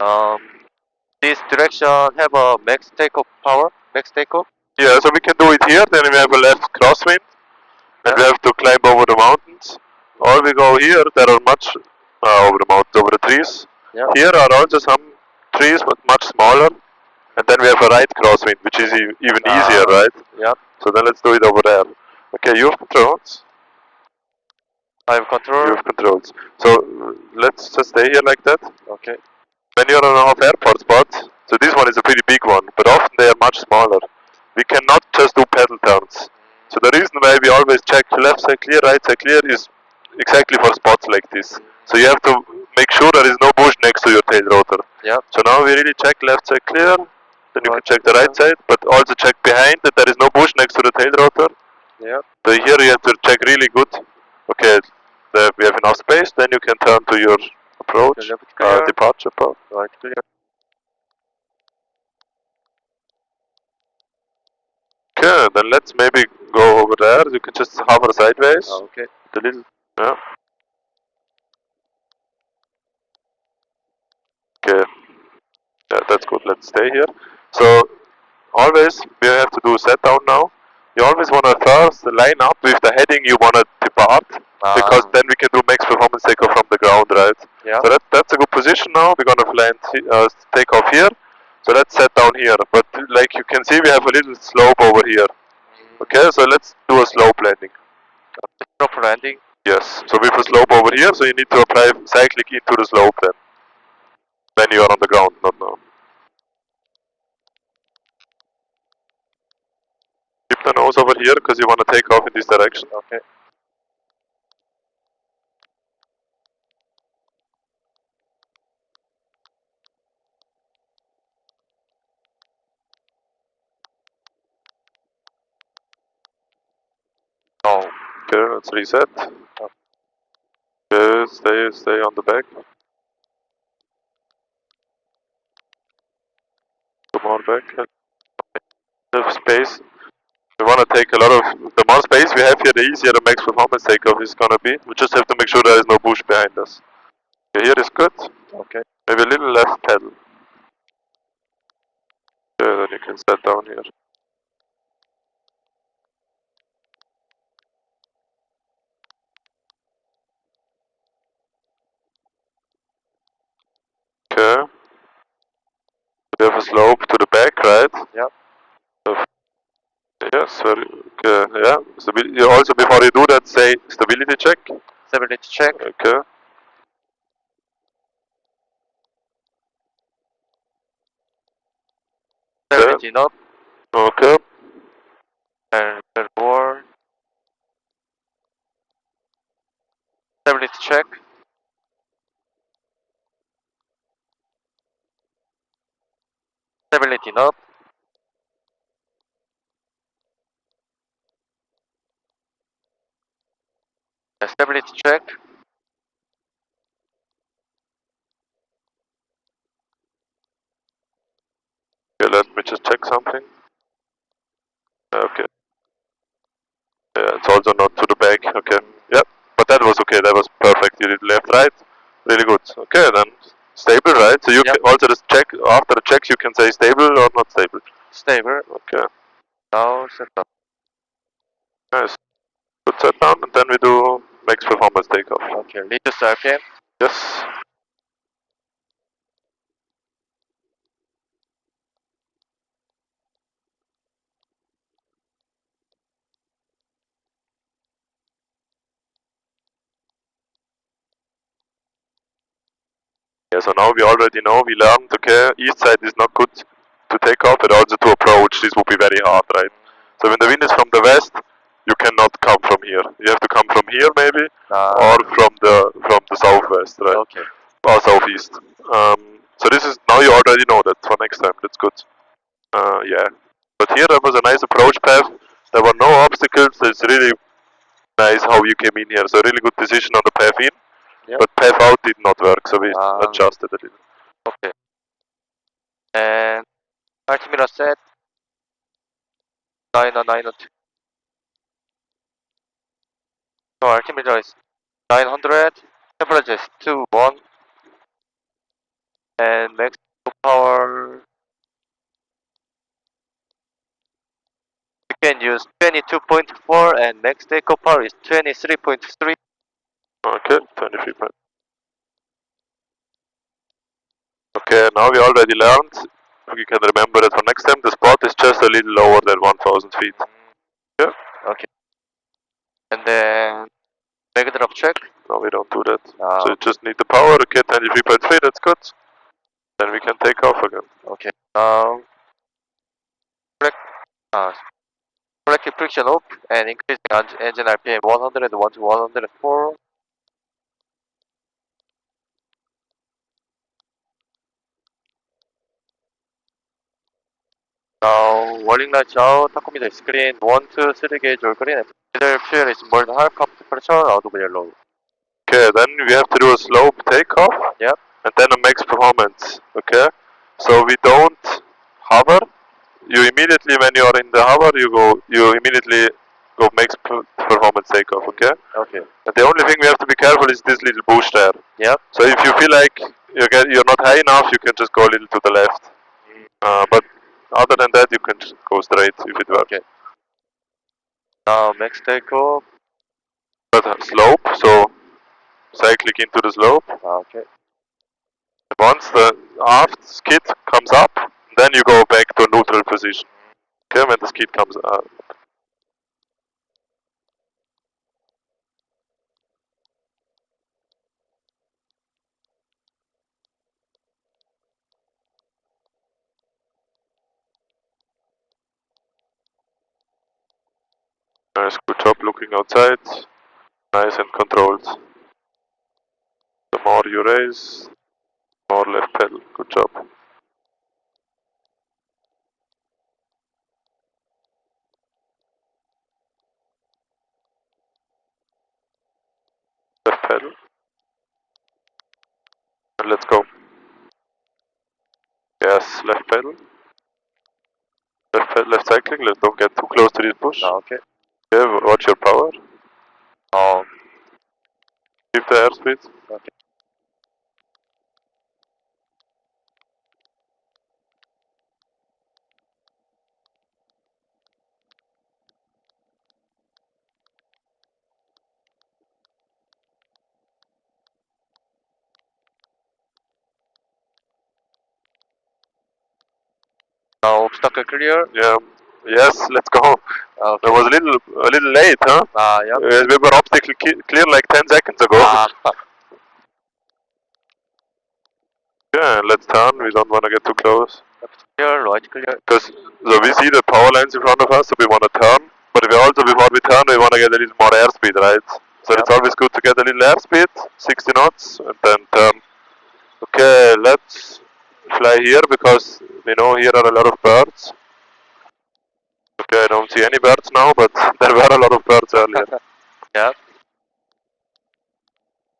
Um, this direction have a max takeoff power, max takeoff. Yeah, so we can do it here, then we have a left crosswind, and we Yeah. have to climb over the mountains. Or we go here, there are much over the mountains, over the trees. Yeah. Here are also some trees, but much smaller. And then we have a right crosswind, which is even easier, right? Yeah. So then let's do it over there. Okay, you have controls. I have control. You have controls. So let's just stay here like that. Okay. When you're on an off airport spot, so this one is a pretty big one, but often they are much smaller. We cannot just do pedal turns. So the reason why we always check left side clear, right side clear is exactly for spots like this. So you have to make sure there is no bush next to your tail rotor. Yeah. So now we really check left side clear, then you can check the right side, but also check behind that there is no bush next to the tail rotor. Yeah. So here you have to check really good. Okay, we have enough space, then you can turn to your approach, departure path. Right clear. Okay, then let's maybe go over there. You can just hover sideways. Okay. The little, yeah. Okay, yeah, that's good. Let's stay here. So always we have to do set down now. You always want to first line up with the heading you want to depart, because then we can do max performance takeoff from the ground, right? Yeah. So that's a good position now. We're gonna land, take off here. So let's set down here. But like you can see, we have a little slope over here. Okay, so let's do a slope landing. Slope landing. Yes. So with a slope over here, so you need to apply cyclic into the slope then. When you are on the ground, not now. Keep the nose over here because you want to take off in this direction. Okay. Oh. Okay, let's reset. Okay, stay on the back. Come on back. Have space. We want to take a lot of, the more space we have here, the easier the max performance takeoff is gonna be. We just have to make sure there is no bush behind us. Okay, here is good. Okay. Maybe a little left pedal. Okay, then you can set down here. Okay. We have a slope to the back, right? Yep. Yes, very okay, yeah. You also, before you do that, say stability check. Stability check. Okay. Stability knob. Okay. And more. Stability check. Stability knob. Stability check. Okay, let me just check something. Okay. Yeah, it's also not to the back. Okay. Yeah, but that was okay. That was perfect. You did left, right. Really good. Okay, then stable, right? So you can also just check after the check. You can say stable or not stable. Stable. Okay. Now set up. Nice. Good set down, and then we do max performance takeoff. Okay. Latest RPM. Yes. Yeah, so now we already know, we learned, okay, east side is not good to take off, but also to approach, this would be very hard, right? So when the wind is from the west, you cannot come from here. You have to come from here maybe, or from the southwest, right? Okay. Or southeast. So this is, now you already know that for next time, that's good. Yeah. But here there was a nice approach path, there were no obstacles, it's really nice how you came in here, so really good decision on the path in. Yep. But path out did not work, so we adjusted a little. Okay. And altimeter set 902. So altimeter is 900. Temperature is 21. And max 22.4 and max takeoff power is 23.3. Okay, 23 point. Okay, now we already learned. We can remember that for next time the spot is just a little lower than 1000 feet. Yeah. Okay. And then drag drop check. No, we don't do that. Ah, So you just need the power. Okay, 23.3, that's good. Then we can take off again. okay. Correct. Collective friction up and increase engine RPM 101 to 104. Now, warning lights out, tachometer screen 1, 2, 3 gauge or green. Either fuel is more than half, compass pressure out of yellow. Okay, then we have to do a slope takeoff. Yep. And then a max performance. Okay? So we don't hover. You immediately, when you are in the hover, you immediately go max performance takeoff. Okay? Okay. And the only thing we have to be careful is this little bush there. Yep. So if you feel like you're not high enough, you can just go a little to the left. But other than that, you can just go straight if it works. Okay. Now, max takeoff. But slope, so cycling into the slope. Okay. Once the aft skid comes up, then you go back to neutral position. Okay, when the skid comes up. Nice, good job looking outside. Nice and controlled. The more you raise, more left pedal. Good job. Left pedal. And let's go. Yes, left pedal. Left pedal, left cycling. Don't get too close to this bush. Okay. Okay, watch your power. Keep the airspeed. Okay. Now, obstacle clear. Yeah. Yes, let's go. Okay. That was a little late, huh? Yeah. We were obstacle clear like 10 seconds ago. Yeah, let's turn. We don't want to get too close. Clear, right clear. Because so we see the power lines in front of us, so we want to turn. But we also, before we turn, we want to get a little more airspeed, right? So it's always good to get a little airspeed, 60 knots, and then turn. Okay, let's fly here because we know here are a lot of birds. Okay, I don't see any birds now, but there were a lot of birds earlier. Yeah.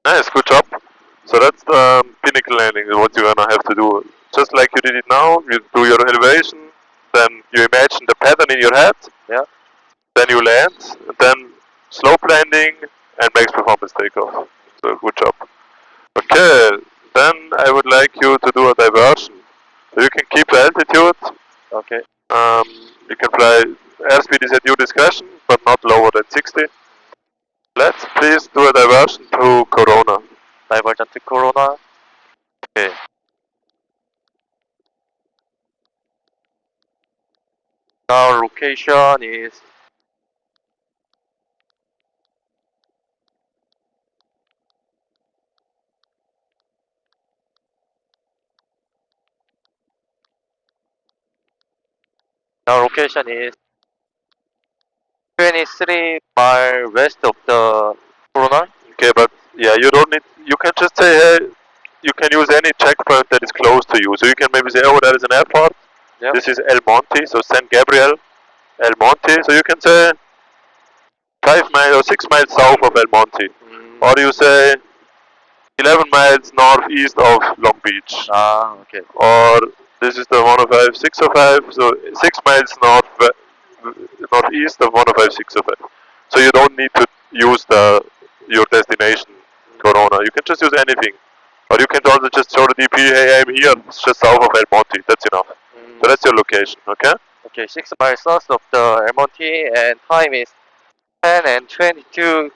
Nice, good job. So that's the pinnacle landing, what you're gonna have to do. Just like you did it now, you do your elevation, then you imagine the pattern in your head, Yeah. then you land, and then slope landing and max performance takeoff. So good job. Okay, then I would like you to do a diversion. So you can keep the altitude. Okay. You can fly, airspeed is at your discretion, but not lower than 60. Let's please do a diversion to Corona. Divergent to Corona. Okay. Now, location is Now location is 23 mile west of the Corona. Okay, but yeah, you don't need, you can just say, hey, you can use any checkpoint that is close to you. So you can maybe say, oh, there is an airport. Yep. This is El Monte, so San Gabriel, El Monte. So you can say 5 miles or 6 miles south of El Monte. Or you say 11 miles northeast of Long Beach. Ah, okay. Or this is the 105 605, so 6 miles northeast of 105 605. So you don't need to use your destination Corona. You can just use anything. Or you can also just show the DP, hey, I'm here, it's just south of El Monte, that's enough. So that's your location, okay? Okay, 6 miles south of the MOT and time is 10 and 22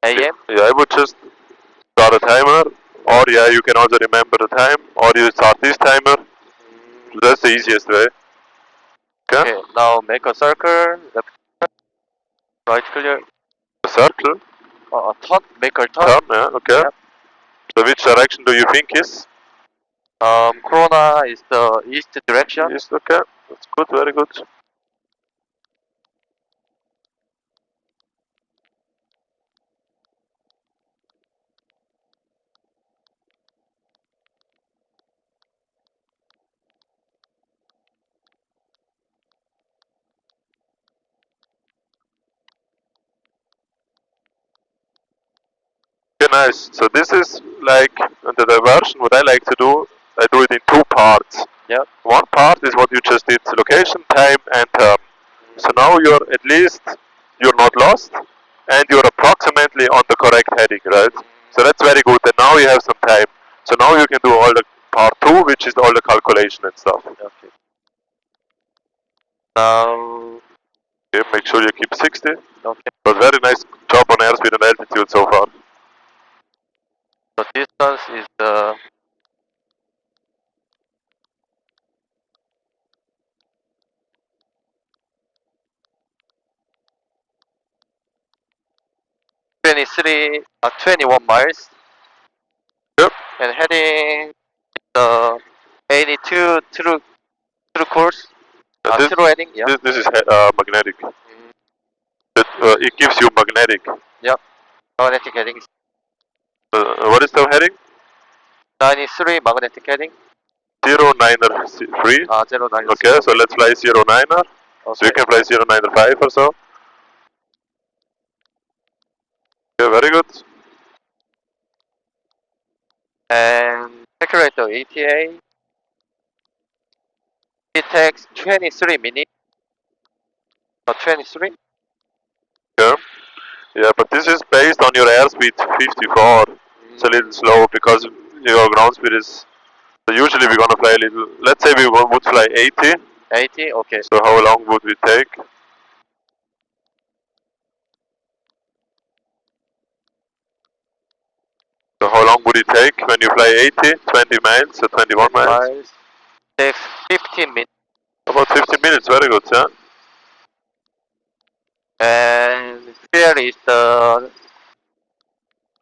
AM. Yeah, I would just start a timer, or yeah, you can also remember the time, or you start this timer. That's the easiest way. Okay, Okay, now make a circle, left, right clear, a circle, turn, make a turn. turn, yeah, okay. Yep. So which direction do you think is? Corona is the east direction. East, okay. That's good, very good. Okay, nice. So this is like the diversion. What I like to do, I do it in two parts. Yep. One part is what you just did, location, time, and turn. So now you're at least, you're not lost, and you're approximately on the correct heading, right? So that's very good, and now you have some time. So now you can do all the part 2, which is all the calculation and stuff. Okay. Now, Okay, make sure you keep 60. okay. But very nice job on airspeed and altitude so far. The distance is the 21 miles. Yep. And heading the 82 through course. This, Through heading, yeah. this is magnetic. It gives you magnetic. Yep. Magnetic heading. What is the heading? 93 magnetic heading. 093. 090. Okay, so let's fly 09er. Okay. So you can fly 095 or so. Okay, very good. And calculate the ETA. It takes 23 minutes. 23? Okay. Yeah, but this is based on your airspeed 54. It's a little slow because your ground speed is. So usually we're gonna fly a little. Let's say we would fly 80. 80? Okay. So how long would we take? So how long would it take when you fly 80? 20 miles or 21 miles? Takes 15 minutes. About 15 minutes, very good, yeah? And here is the.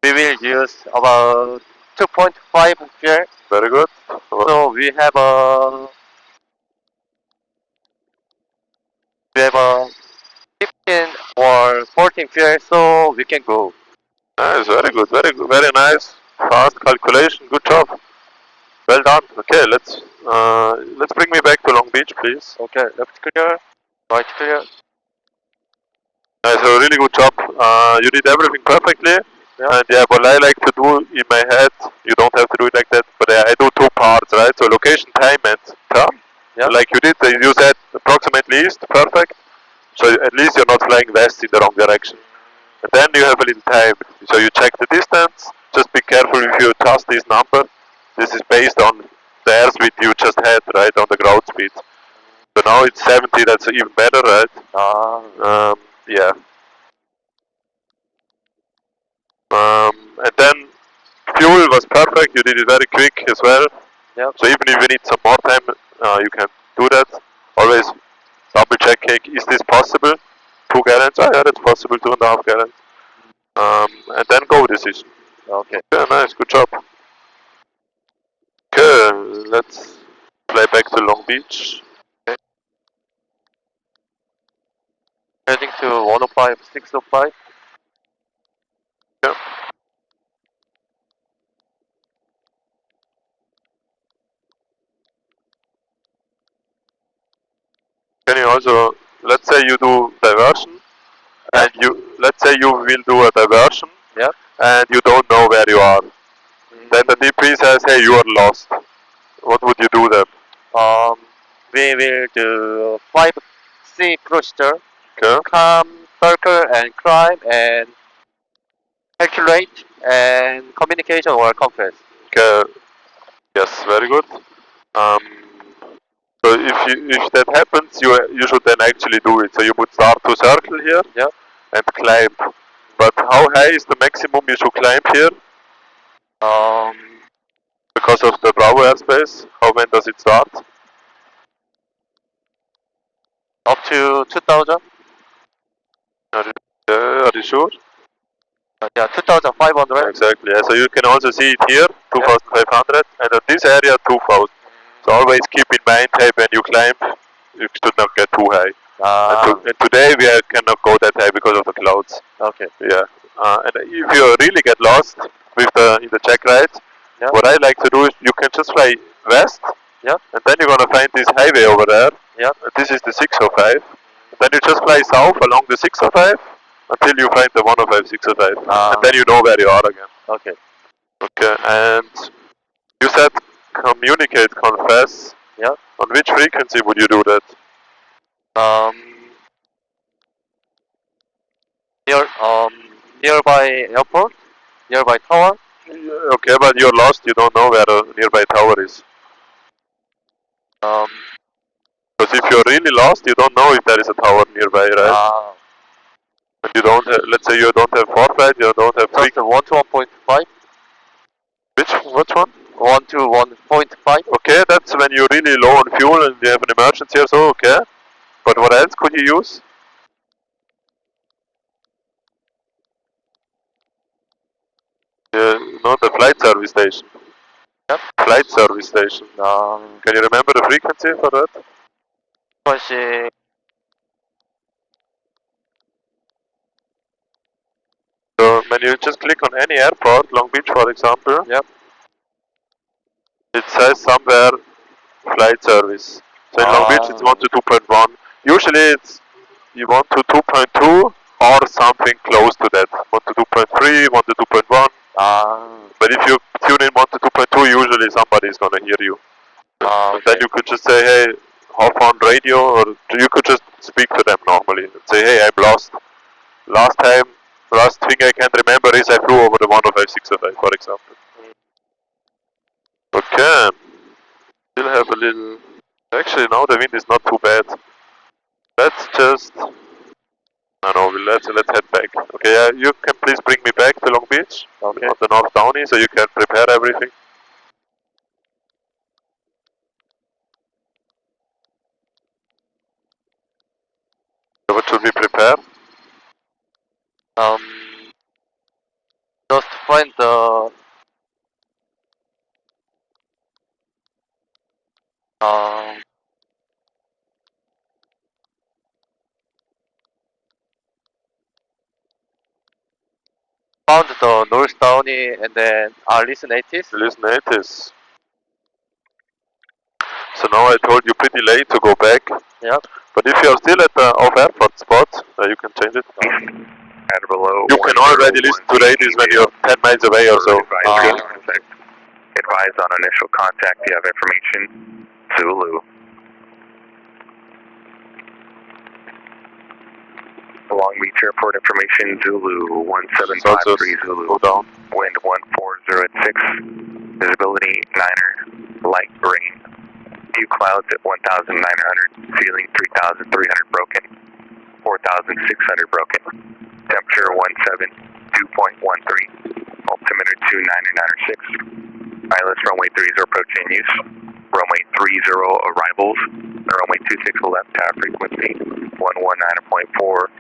We will use about 2.5 here. Very good. So we have a 15 or 14 here, so we can go. Nice, very good, very nice. Fast calculation, good job. Well done. Okay, let's bring me back to Long Beach, please. Okay, left clear, right clear. Nice, a really good job. You did everything perfectly. Yeah. And yeah, what I like to do in my head, you don't have to do it like that, but I do two parts, right? So location, time, and turn. Yeah. Like you did, you said approximately east, perfect. So at least you're not flying west in the wrong direction. And then you have a little time. So you check the distance. Just be careful if you adjust this number. This is based on the airspeed you just had, right, on the ground speed. So now it's 70, that's even better, right? Yeah. And then fuel was perfect. You did it very quick as well. Yep. So even if you need some more time, you can do that. Always double checking, is this possible? 2 gallons? Oh yeah, that's possible, 2.5 gallons. And then go decision. Okay. Yeah, nice, good job. Okay, let's fly back to Long Beach. Okay. Heading to 105, 605. Yeah. Can you also, let's say you do diversion, and let's say you will do a diversion, Yeah. and you don't know where you are. Then the DP says, hey, you are lost. What would you do then? We will do 5C procedure. Okay. Come, circle, and climb, and calculate, and communication or conference. Okay. Yes, very good. So if that happens, you should then actually do it. So you would start to circle here, Yeah. and climb. But how high is the maximum you should climb here? Because of the Bravo airspace, when does it start? Up to 2,000. Are you sure? Yeah, 2,500. Exactly. Yeah. So you can also see it here, 2,500, and in this area, 2,000. So always keep in mind, hey, when you climb, you should not get too high. And today we cannot go that high because of the clouds. Okay. Yeah. And if you really get lost with in the check ride, Yeah. what I like to do is you can just fly west. Yeah. And then you're gonna find this highway over there. Yeah. And this is the 605. And then you just fly south along the 605 until you find the 105, 605. And then you know where you are again. Okay. Okay. And you said communicate, confess. Yeah. On which frequency would you do that? Nearby airport, nearby tower. Okay, but you're lost. You don't know where a nearby tower is. Because if you're really lost, you don't know if there is a tower nearby, right? And you don't have, let's say you don't have forfeit, you don't have Just 1 to 1.5. Which one? 1 to 1.5. Okay, that's when you're really low on fuel and you have an emergency or so, okay. But what else could you use? No, the flight service station. Yep. Flight service station. Can you remember the frequency for that? Frequency. So when you just click on any airport, Long Beach for example, Yep. it says somewhere flight service. So in Long Beach it's 1 to 2.1. Usually it's you want to 2.2 or something close to that. 1 to 2.3, 1 to 2.1. But if you tune in 1 to 2.2, usually somebody is gonna hear you. And then you could just say, hey, hop on radio, or you could just speak to them normally and say, hey, I'm lost. Last thing I can remember is I flew over the 105, 605, for example. Okay. Still have a little. Actually, now the wind is not too bad. Let's just. No, let's head back. Okay, yeah, you can please bring me back to Long Beach. Okay. On the North Downey, so you can prepare everything. So what should we prepare? Just find the found the North Downey and then listen 80s. Listen 80s. So now I told you pretty late to go back. Yeah. But if you are still at the off-airport spot, you can change it. And below, You can already listen to radios when you're 10 miles away or so. Advise on initial contact. You have information. Zulu. Long Beach Airport information. Zulu 1753 Zulu. Go down. Wind 14 at 6. Visibility 9er. Light rain. Few clouds at 1,900. Ceiling 3,300 broken. 4,600 broken. Temperature 172.13. Altimeter 2996. ILS runway 30 approaching use. Runway 30 arrivals. Runway 26 left tower frequency 119.4.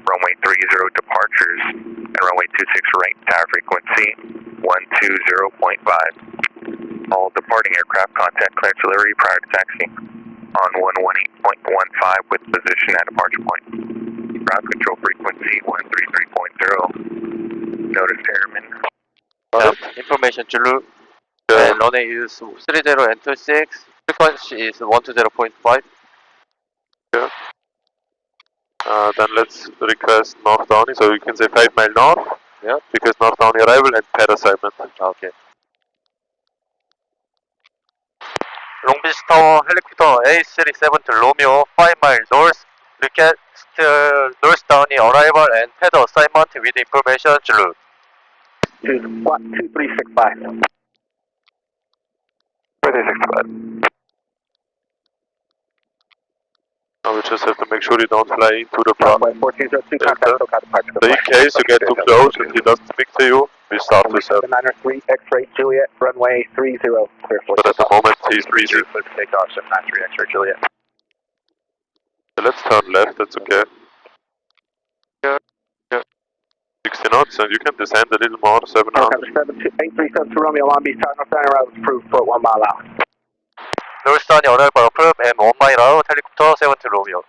Runway 30 departures. And runway 26 right tower frequency 120.5. All departing aircraft contact clearance delivery prior to taxi. On 118.15 with position at departure point. Ground control frequency 133.0. Notice airman. Information Zulu. And runway is 30 and 26. Frequency is 120.5. Then let's request North Downey, so you can say 5 mile north. Yeah. Because North Downey arrival and pad assignment. Okay. Long Beach Tower helicopter A37 to Romeo 5 mile north. Request North Downey arrival and pad assignment with information Zulu. Squat 2365. 2365. just have to make sure you don't fly into the Runway 1402, contact SoCal departure. So in case you get too close and he doesn't speak to you, we start with 7. 793, X-ray Juliet, runway 30, clear for But at the moment he's busy. Clear for takeoff, 793 X-ray Juliet. So let's turn left, that's okay. 60 knots and you can descend a little more, 7 knots. 8372 Romeo, Long Beach, Tower, North Center, route approved, put 1 mile out. 노스턴이 어라이벌 approved and 1 mile out, helicopter 7 Romeo.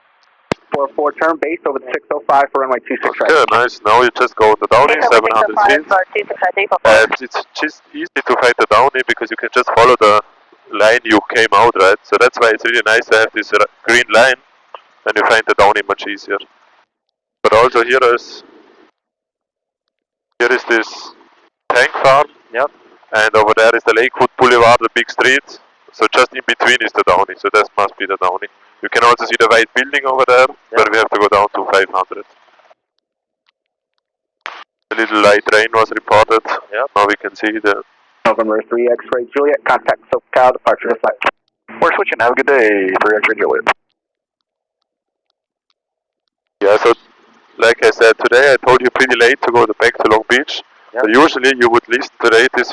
44 turn base over the 605 for runway 26 right. Okay, nice. Now you just go on the downey, 700 feet. And it's just easy to find the downey because you can just follow the line you came out, right? So that's why it's really nice to have this green line, and you find the downey much easier. But also here is this tank farm. Yep. And over there is the Lakewood Boulevard, the big street. So just in between is the downey. So that must be the downey. You can also see the white building over there, where we have to go down to 500. A little light rain was reported. Yep. Now we can see the... November 3 X-ray Juliet, contact SoCal departure flight. We're switching, have a good day, 3 X-ray Juliet. Yeah, so like I said today, I told you pretty late to go back to Long Beach. Yep. So usually you would list the rate is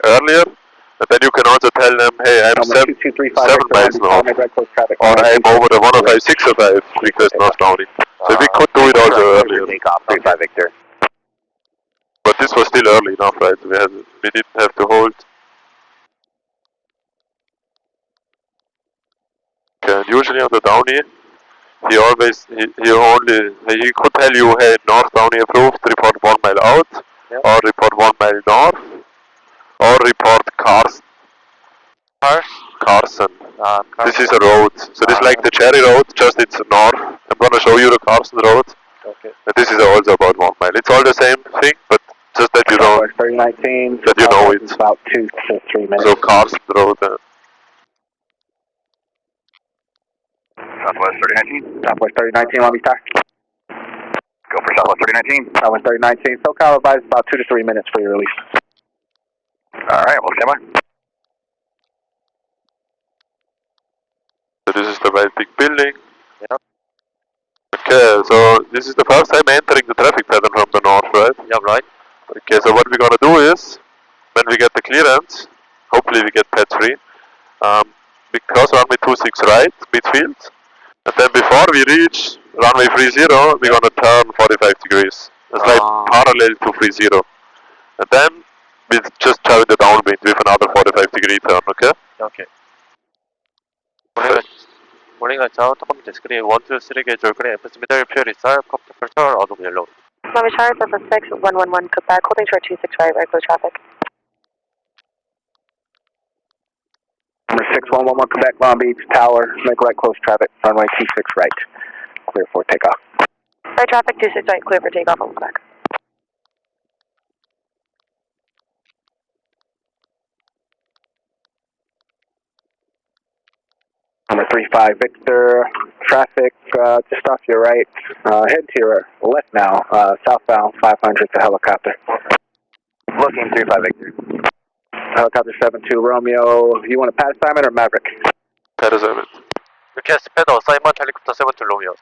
earlier, and then you can also tell them, hey, I'm 7 miles north, or I'm over the 105-605 request north downey. So we could do it also earlier. Takeoff, 35 Victor. But this was still early enough, right? We didn't have to hold. Okay, and usually on the downey, he could tell you, hey, north downey approved, report 1 mile out, yep. or report 1 mile north, or report Carson. Carson. This is a road. So this is like the Cherry Road, just it's north. I'm gonna show you the Carson Road. Okay. And this is also about 1 mile. It's all the same thing, but just that you know, 3019, that you know it. about 2 to 3 minutes. So Carson Road. Southwest 3019. Southwest 3019, Long Beach Tower. Go for Southwest 3019. Southwest 3019, SoCal advised about 2 to 3 minutes for your release. Alright, we'll stand by. So this is the very big building. Yep. Okay, so this is the first time entering the traffic pattern from the north, right? Yeah, right. Okay, so what we're gonna do is, when we get the clearance, hopefully we get PAD 3, because runway 26 right, midfield, and then before we reach runway 30, we're gonna turn 45 degrees. It's like parallel to 30. And then we just turn the downwind with another 45 degree turn, okay? Okay. Morning at South, Computer Screen 1, 2, 3, get your green, middle, fuel is sharp, temperature, out of yellow. Long Beach Tower, Surface 6, 111, Quebec, holding short 26 right, regular traffic. Number 6111 Quebec, Long Beach Tower, make right close traffic, runway 26 right, clear for takeoff. Right traffic, 26 right, clear for takeoff on Quebec. Number 35 Victor, traffic just off your right, head to your left now, southbound 500 to helicopter. Looking 35 Victor. Helicopter 72 Romeo, you want a pad assignment or Maverick? PAD assignment. Request pad assignment, helicopter 7 Romeo.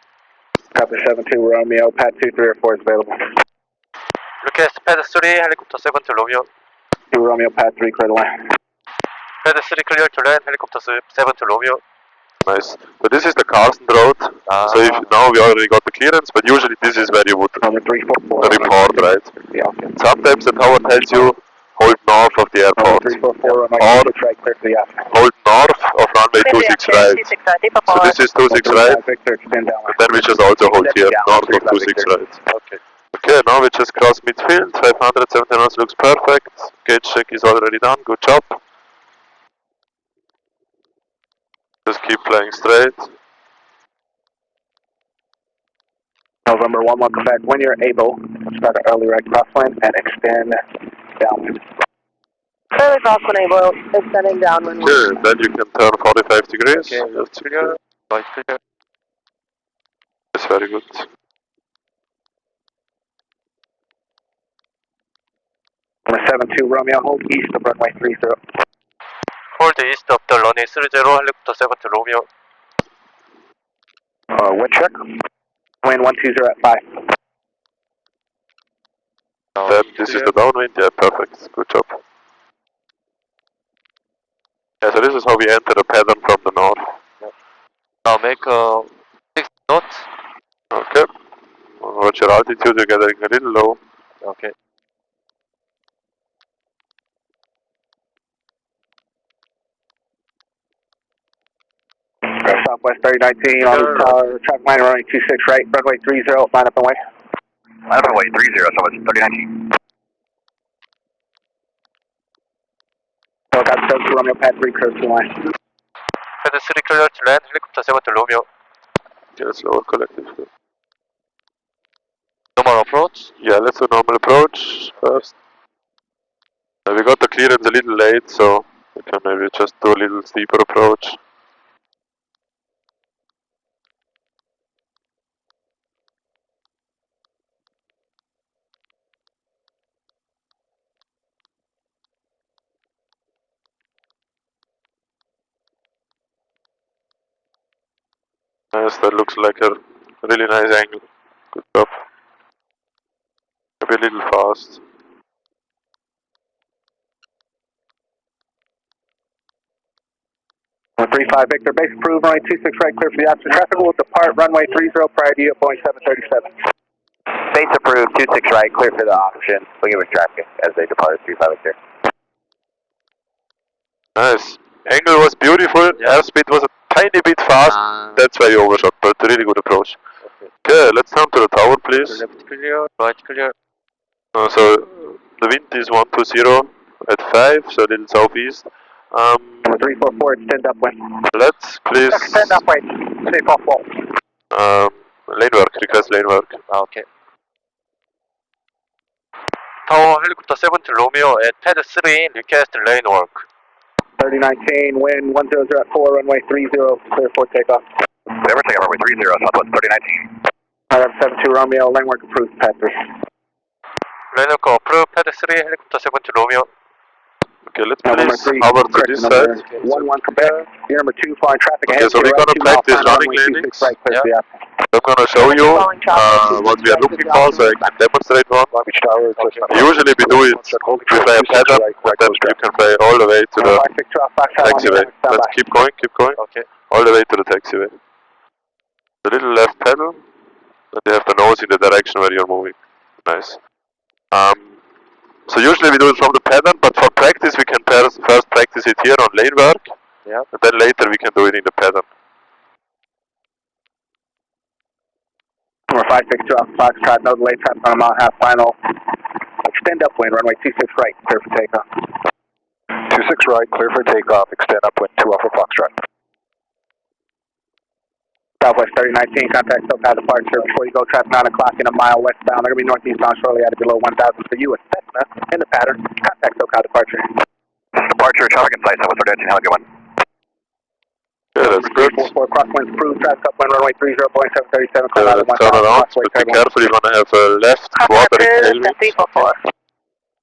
Helicopter 72 Romeo, pad 2, 3 or 4 is available. Request pad 3, helicopter 7 Romeo. 2 Romeo, pad 3, clear the line. Pad 3 clear to land, helicopter 7 Romeo. Nice. So this is the Carson Road. So if now we already got the clearance, but usually this is where you would Number 344. report, right? Yeah. Sometimes the tower tells you hold north of the airport, 344, or right, clear to the outside. hold north of runway 26 right. So this is 26 right, Victor, extend down. and then we just also hold here north of 26 right. Okay. Okay, now we just cross midfield, 570 knots looks perfect, gauge check is already done, good job. Just keep flying straight. November 11 Quebec, when you're able, start an early right crosswind and extend downwind. Early crosswind able, extending downwind. Okay, then you can turn 45 degrees. Okay, That's clear. Right clear. That's very good. Number 72 Romeo, hold east of runway 30. Hold east of the runway 30, helicopter 7 Romeo. Wind check. Wind 120 at 5. Then this is the downwind, yeah, perfect, good job. Yeah, so this is how we enter the pattern from the north. Now make a 6 knots. Okay. Watch your altitude, you're getting a little low. Okay. Southwest 3019 on the tower, traffic line runway 26 right, runway 30, line up and way. Line up and way 30, Southwest 3019. So got 7 Romeo pad 3, curve to line. Head 3 clear to land, helicopter 7 to Romeo. Okay, let's lower collective. Normal approach. Yeah, let's do normal approach first. We got the clearance a little late, so we can maybe just do a little steeper approach. Yes, that looks like a really nice angle. Good job. Maybe a little fast. Three five Victor, base approved, runway 26 right, clear for the opposite traffic. Will depart runway 30 prior to you at Boeing 737. Base approved, 26 right, clear for the option. Looking with traffic as they depart 35 Victor. Nice. Angle was beautiful, airspeed was a tiny bit fast. That's why you overshot, but really good approach. Okay, let's turn to the tower, please. Left clear, right clear. So the wind is 120 at 5, so a little southeast. 344, extend upwind. Let's please Extend upwind, 344. lane work, request lane work. Okay. Tower helicopter 7 to Romeo at pad 3, request lane work. 3019, wind 100 at 4, runway 30, clear for takeoff. Never take runway 30, Southwest 3019. Alright, 72 Romeo, lane work approved, pad 3. Lane work approved, pad 3, helicopter 7 to Romeo. Okay, let's please hover to this side. 1-1 compare. Year number 2, following traffic ahead. Okay, so we're gonna practice running landings. I'm gonna show you what we are looking for, so I can demonstrate one. Usually we do it, we fly a pattern, then you can fly all the way to the taxiway. Let's keep going, Okay. all the way to the taxiway. The little left pedal, and you have the nose in the direction where you're moving. Nice. So usually we do it from the pattern, but for practice we can first practice it here on lane work, and then later we can do it in the pattern. Number 5 Victor off Foxtrot, no delay, traffic on a mile half final. Extend upwind, runway 26 right, clear for takeoff. 26 right, clear for takeoff, extend upwind 2 off for Foxtrot. Southwest 3019, contact SoCal departure before you go, traffic 9 o'clock in a mile westbound. They're going to be northeastbound shortly at below 1000 for you at Cessna in the pattern. Contact SoCal departure. Departure, traffic in sight, Southwest 3019, have a good one. Yeah, that's good. 344, crosswinds approved, traffic upwind, runway 30, Boeing 737, Let's turn around, but be careful, you want to have a left quartering tailwind.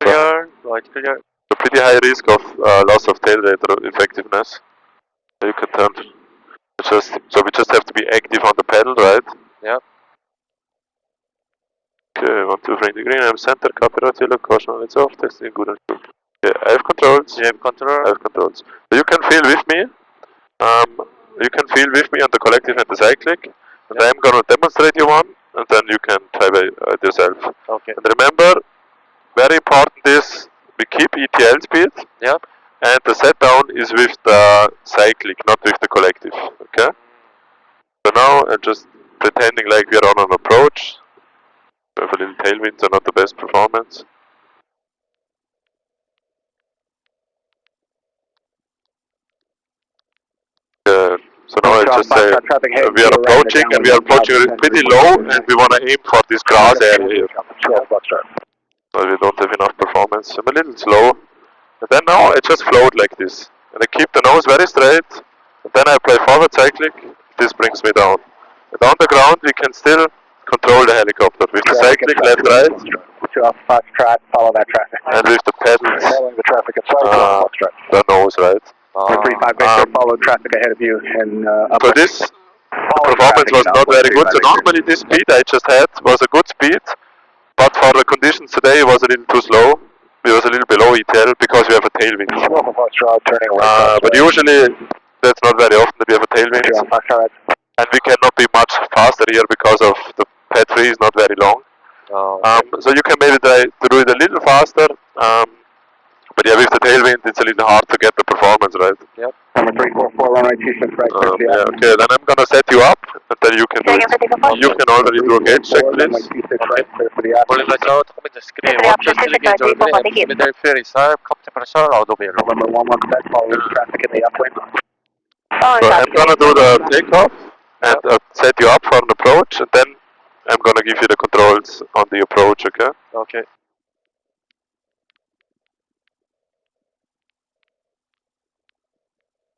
Clear, right clear. A pretty high risk of loss of tail rate effectiveness. You can turn. So we just have to be active on the pedal, right? Yep. Okay, 1, 2, 3 in the green, I'm center, copyright yellow, caution on it's off, testing good and good. Okay, I have controls. You have control. I have controls. So you can feel with me. You can feel with me on the collective and the cyclic. And I'm gonna demonstrate you one, and then you can try by yourself. Okay. And remember, very important is we keep ETL speed. Yeah. And the set down is with the cyclic, not with the collective. Okay? So now I'm just pretending like we are on an approach. We have a little tailwind, so not the best performance. So now I just say we are approaching, and we are approaching pretty low, and we want to aim for this grass area here. But we don't have enough performance. I'm a little slow. And then now I just float like this. And I keep the nose very straight. And then I apply forward cyclic. This brings me down. And on the ground we can still control the helicopter. With the cyclic left right. Foxtrot, follow that traffic. And with the pedals. Following the traffic inside the nose right. 35 Victor, follow traffic ahead of you and for this performance was not very good. So normally this speed I just had was a good speed, but for the conditions today it was a little too slow. It was a little below ETL because we have a tailwind. But usually that's not very often that we have a tailwind. And we cannot be much faster here because of the pad 3 is not very long. So you can maybe try to do it a little faster. But yeah, with the tailwind it's a little hard to get the performance right. Yep. Number 344, runway 26 right. Yeah, okay, then I'm gonna set you up and then you can do it. You can already do a gauge check, please. Rolling lights out, coming to screen, 1, 2, 3 gauge all green, middle fuel is high, captain pressure, out of yellow. November 11 Quebec, following traffic in the upwind. So I'm gonna do the takeoff and set you up for an approach, and then I'm gonna give you the controls on the approach, okay? Okay.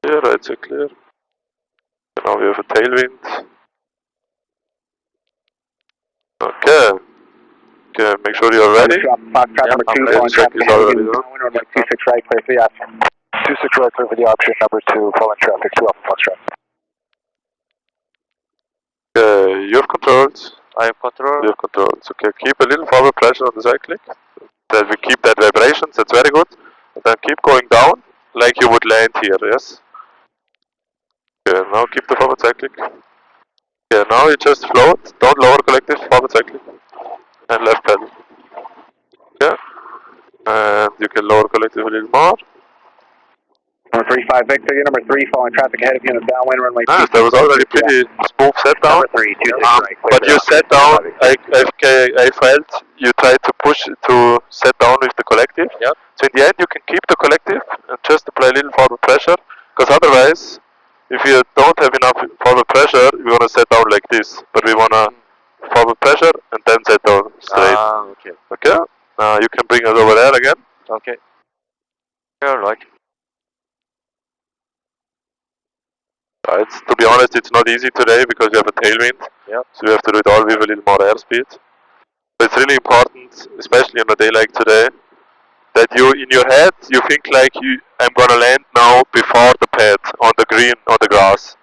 Clear, right, so clear. And now we have a tailwind. Okay. Okay, make sure you're ready. Foxtrot number 2, following check traffic is already done. runway 26 right, clear for the option. 26 right, clear for the option. Number 2, following traffic, 2 Alpha Foxtrot. Okay, you have controls. I have control. You have controls. Okay, keep a little forward pressure on the cyclic. That we keep that vibrations, that's very good. And then keep going down like you would land here, yes? Okay, now keep the forward cyclic. Okay, now you just float, don't lower collective, forward cyclic. And left pedal. Okay. And you can lower collective a little more. Number 35 Victor, you're number 3, following traffic ahead of you in the downwind runway. Nice, that was already pretty smooth set down. Number 3, 26 right, clear But for you the set option. down, I felt you tried to push to set down with the collective. Yep. So in the end you can keep the collective and just apply a little forward pressure, because otherwise, if you don't have enough forward pressure, we want to set down like this. But we want to forward pressure and then set down straight. Okay. Okay? You can bring us over there again. Okay. Here, like. Right. To be honest, it's not easy today because we have a tailwind. Yep. So we have to do it all with a little more airspeed. But it's really important, especially on a day like today, that you, in your head, you think like I'm gonna land now before the pad, on the green, on the grass.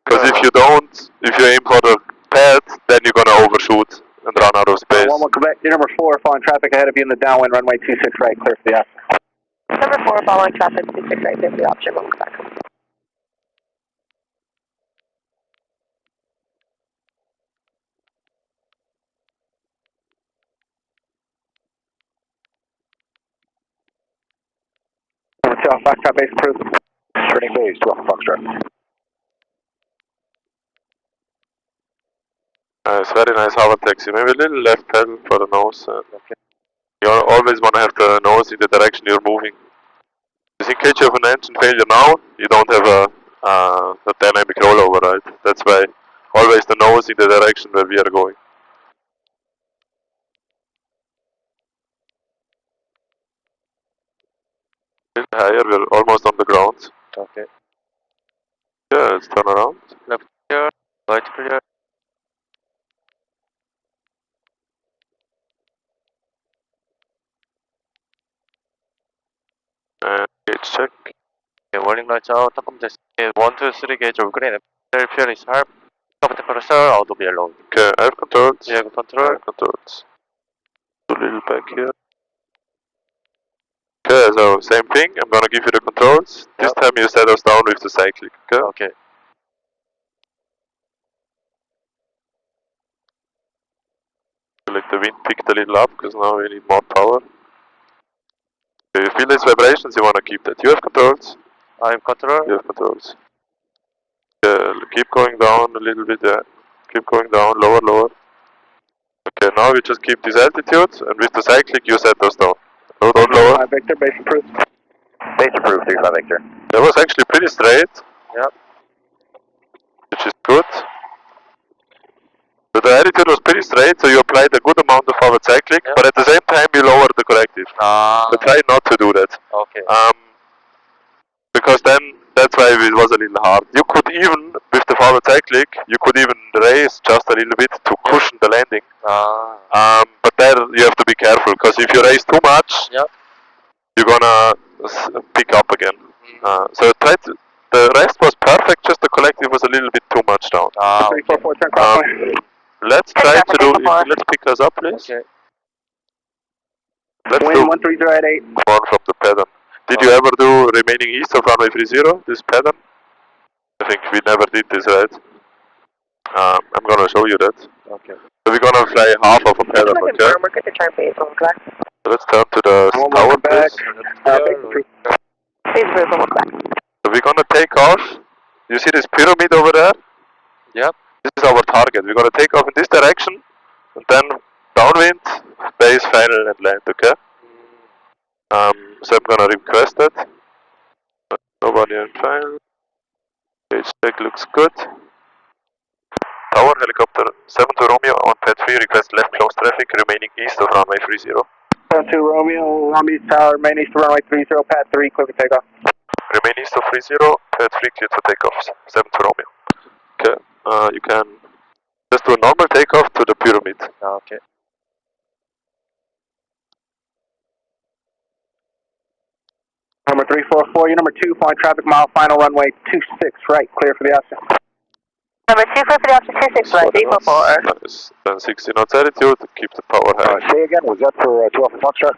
Because if you don't, if you aim for the pad, then you're gonna overshoot and run out of space. 11 Quebec, you're number 4, following traffic ahead of you in the downwind runway 26 right, clear for the option. Number 4, following traffic, 26 right, clear for the option, 1 Quebec. Number 2, Foxtrot base approved. Turning base, 2 Alpha Foxtrot. Nice, very nice hover taxi. Maybe a little left pedal for the nose. You always want to have the nose in the direction you're moving. Just in case you have an engine failure now, you don't have a dynamic rollover, right? That's why always the nose in the direction where we are going. A little higher, we're almost on the ground. Okay. Yeah, let's turn around. Left clear, right clear. And gauge check. Okay, warning lights out, come to 1, 2, 3 gauge all green, middle fuel is high, captain pressure, out of yellow. Okay, I have controls. You have I control. have controls. Do a little back here. Okay, so same thing. I'm gonna give you the controls. This time you set us down with the cyclic. Okay. Okay. Let the wind picked a little up because now we need more power. Okay, you feel these vibrations, you wanna keep that. You have controls. I have control. You have controls. Keep going down a little bit, yeah. Keep going down, lower, lower. Okay, now we just keep this altitude, and with the cyclic you set us down. No, don't lower. Victor, base approved. Base approved, 35 Victor. That was actually pretty straight. Yep. Which is good. So the attitude was pretty straight, so you applied a good amount of forward cyclic, but at the same time you lowered the corrective. So try not to do that. Okay. Because then that's why it was a little hard. You could even, with the forward cyclic, you could even raise just a little bit to cushion the landing. But there you have to be careful, because if you raise too much, you're gonna pick up again. So try to, the rest was perfect, just the collective was a little bit too much down. 344, turn crosswind. Let's try to do, let's pick us up please. Okay. Let's Wind do 130 at 8. one from the pattern. Did you ever do remaining east of runway 30, this pattern? I think we never did this, right? I'm gonna show you that. Okay. So we're gonna fly half of a pattern, okay? We're good to turn base on clock. So let's turn to the One tower, more back. please. Please move on clock. So we're gonna take off. You see this pyramid over there? Yep. This is our target. We're gonna take off in this direction, and then downwind, base, final, and land, okay? So I'm gonna request that. Nobody in final. Gauge check looks good. Tower, helicopter 7 to Romeo on pad 3, request left close traffic, remaining east of runway 30. 72 Romeo, Long Beach Tower, main east to runway 30, pad 3, clear for takeoff. Remain east of 30, pad 3 cleared for takeoff, 7 to Romeo. Okay, you can just do a normal takeoff to the pyramid. Okay. Number 344, you're number 2, following traffic mile, final runway 26, right, clear for the option. Number 2 for the option 26, right, 344. Nice. Then 60 knots altitude, keep the power high. Say again, was that for 2 Alpha Foxtrot?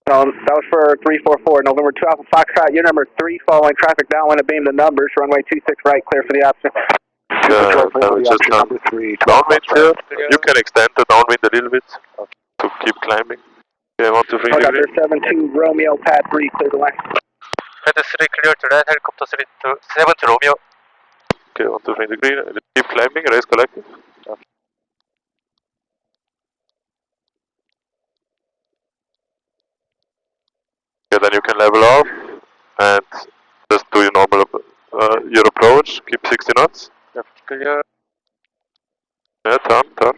No, that was for 344, November 2 Alpha Foxtrot, you're number 3, following traffic downwind of beam the numbers, runway 26, right, clear for the option. Just number 3, downwind here. You can extend the downwind a little bit to keep climbing. Okay, 1, 2, 3 Helicopter degree. 72 Romeo, pad 3, clear the line. Pad 3 clear to land, helicopter 7 to Romeo. Okay, 1, 2, 3 degree. Keep climbing, raise collective. Okay, then you can level off and just do your normal your approach. Keep 60 knots. Left clear. Yeah, turn.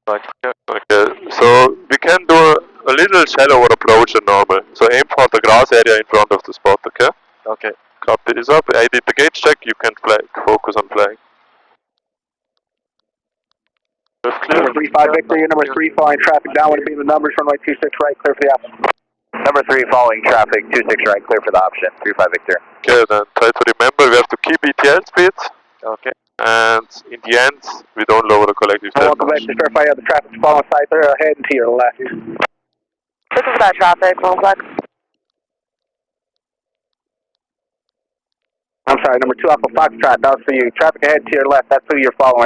Right clear. Okay, so we can do a little shallower approach than normal. So aim for the grass area in front of the spot, okay? Okay. Copy this up. I did the gauge check. You can focus on flying. Left clear. Number 35 Victor, you're number 3, following traffic downwind of beam the numbers, runway 26, right, clear for the option. Number 3 following traffic, 26 right, clear for the option, 35 Victor. Okay, then try to remember we have to keep ETL speed. Okay. And in the end, we don't lower the collective Welcome back temperature. to verify the traffic's following side, they're ahead and to your left. This is about traffic, 1 clock. I'm sorry, number 2 Alpha Foxtrot, that was for you. Traffic ahead to your left, that's who you're following.